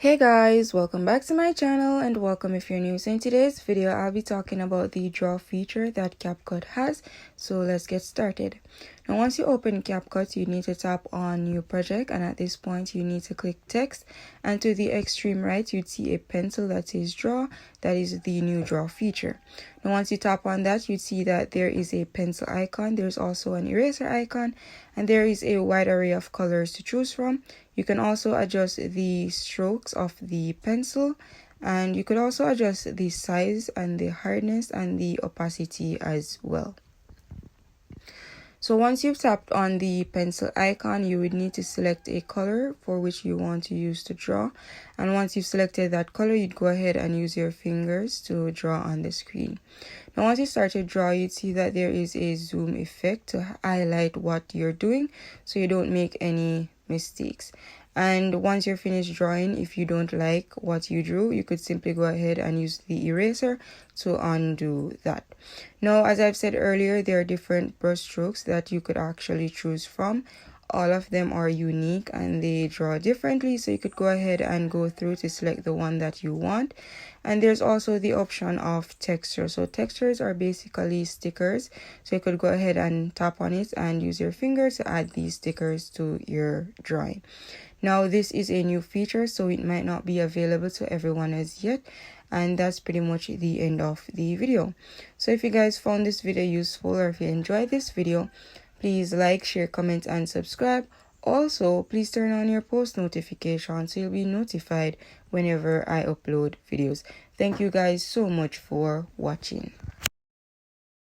Hey guys, welcome back to my channel and welcome if you're new. So in today's video, I'll be talking about the draw feature that CapCut has. So let's get started. Now once you open CapCut, you need to tap on new project, and at this point you need to click text, and to the extreme right you'd see a pencil that says draw. That is the new draw feature. Now once you tap on that, you'd see that there is a pencil icon, there's also an eraser icon, and there is a wide array of colors to choose from. You can also adjust the strokes of the pencil, and you could also adjust the size and the hardness and the opacity as well. So once you've tapped on the pencil icon, you would need to select a color for which you want to use to draw. And once you've selected that color, you'd go ahead and use your fingers to draw on the screen. Now once you start to draw, you'd see that there is a zoom effect to highlight what you're doing so you don't make any mistakes. And once you're finished drawing, if you don't like what you drew, you could simply go ahead and use the eraser to undo that. Now, as I've said earlier, there are different brush strokes that you could actually choose from. All of them are unique and they draw differently, so you could go ahead and go through to select the one that you want. And there's also the option of texture. So textures are basically stickers, so you could go ahead and tap on it and use your finger to add these stickers to your drawing. Now this is a new feature, so it might not be available to everyone as yet, and that's pretty much the end of the video. So if you guys found this video useful, or if you enjoyed this video, please like, share, comment, and subscribe. Also, please turn on your post notifications so you'll be notified whenever I upload videos. Thank you guys so much for watching.